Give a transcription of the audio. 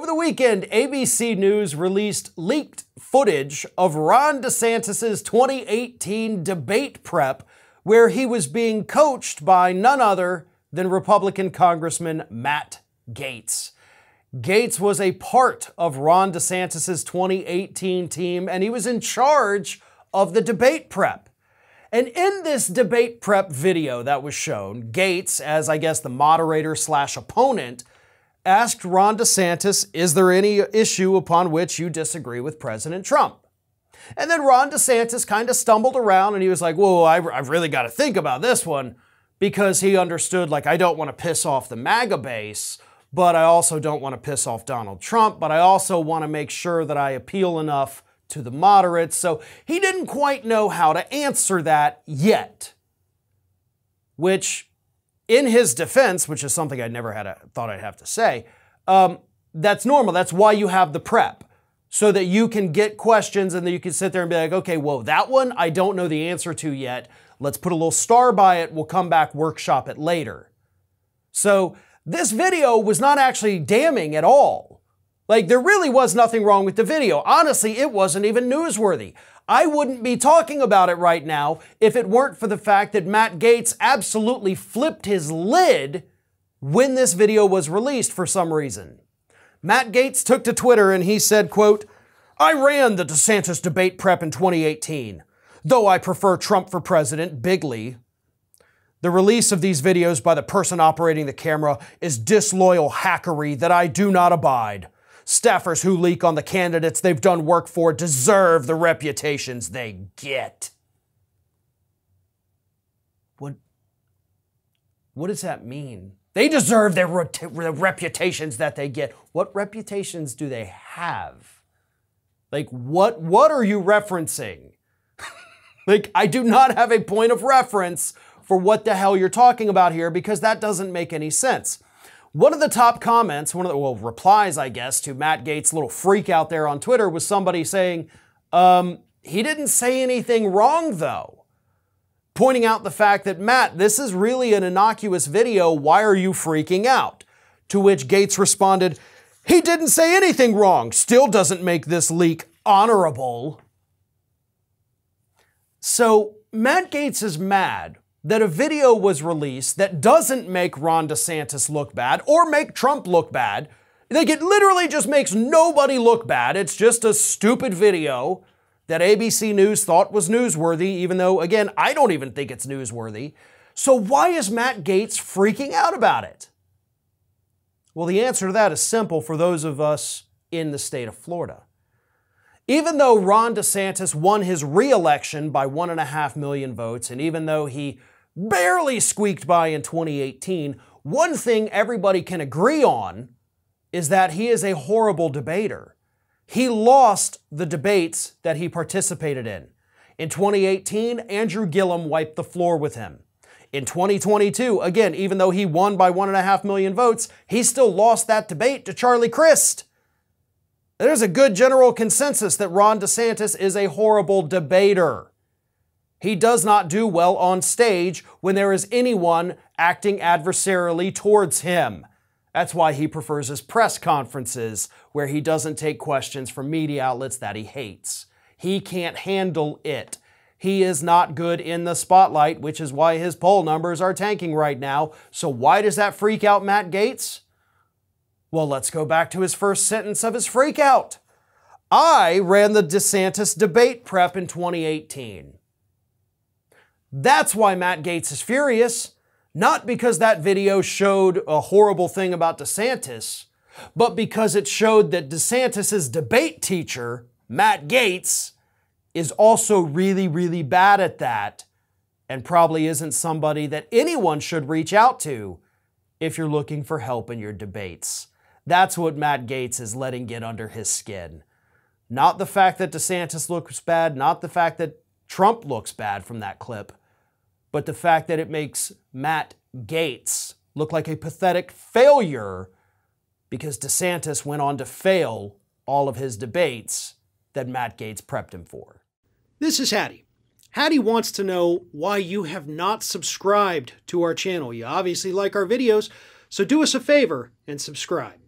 Over the weekend, ABC News released leaked footage of Ron DeSantis' 2018 debate prep, where he was being coached by none other than Republican Congressman Matt Gaetz. Gaetz was a part of Ron DeSantis' 2018 team, and he was in charge of the debate prep. And in this debate prep video that was shown, Gaetz, as I guess the moderator / opponent, asked Ron DeSantis, is there any issue upon which you disagree with President Trump? And then Ron DeSantis kind of stumbled around and he was like, whoa, I've really got to think about this one, because he understood, like, I don't want to piss off the MAGA base, but I also don't want to piss off Donald Trump, but I also want to make sure that I appeal enough to the moderates. So he didn't quite know how to answer that yet, which, in his defense, which is something I never thought I'd have to say, that's normal. That's why you have the prep, so that you can get questions and then you can sit there and be like, okay, well, that one I don't know the answer to yet. Let's put a little star by it. We'll come back, workshop it later. So this video was not actually damning at all. Like, there really was nothing wrong with the video. Honestly, it wasn't even newsworthy. I wouldn't be talking about it right now if it weren't for the fact that Matt Gaetz absolutely flipped his lid when this video was released for some reason. Matt Gaetz took to Twitter and he said, quote, "I ran the DeSantis debate prep in 2018, though I prefer Trump for president bigly. The release of these videos by the person operating the camera is disloyal hackery that I do not abide. Staffers who leak on the candidates they've done work for deserve the reputations they get." What does that mean? They deserve their reputations that they get. What reputations do they have? Like, what are you referencing? Like, I do not have a point of reference for what the hell you're talking about here, because that doesn't make any sense. One of the top comments, replies, I guess, to Matt Gaetz' little freak out there on Twitter was somebody saying, he didn't say anything wrong though. Pointing out the fact that, Matt, this is really an innocuous video. Why are you freaking out? To which Gaetz responded, he didn't say anything wrong. Still doesn't make this leak honorable. So Matt Gaetz is mad that a video was released that doesn't make Ron DeSantis look bad or make Trump look bad. Like, it literally just makes nobody look bad. It's just a stupid video that ABC News thought was newsworthy, even though, again, I don't even think it's newsworthy. So why is Matt Gaetz freaking out about it? Well, the answer to that is simple for those of us in the state of Florida. Even though Ron DeSantis won his re-election by 1.5 million votes, and even though he barely squeaked by in 2018, one thing everybody can agree on is that he is a horrible debater. He lost the debates that he participated in. In 2018, Andrew Gillum wiped the floor with him. In 2022, again, even though he won by 1.5 million votes, he still lost that debate to Charlie Crist. There's a good general consensus that Ron DeSantis is a horrible debater. He does not do well on stage when there is anyone acting adversarially towards him. That's why he prefers his press conferences, where he doesn't take questions from media outlets that he hates. He can't handle it. He is not good in the spotlight, which is why his poll numbers are tanking right now. So why does that freak out Matt Gaetz? Well, let's go back to his first sentence of his freak out. I ran the DeSantis debate prep in 2018. That's why Matt Gaetz is furious. Not because that video showed a horrible thing about DeSantis, but because it showed that DeSantis' debate teacher, Matt Gaetz, is also really, really bad at that, and probably isn't somebody that anyone should reach out to if you're looking for help in your debates. That's what Matt Gaetz is letting get under his skin. Not the fact that DeSantis looks bad, not the fact that Trump looks bad from that clip, but the fact that it makes Matt Gaetz look like a pathetic failure because DeSantis went on to fail all of his debates that Matt Gaetz prepped him for. This is Hattie. Hattie wants to know why you have not subscribed to our channel. You obviously like our videos, so do us a favor and subscribe.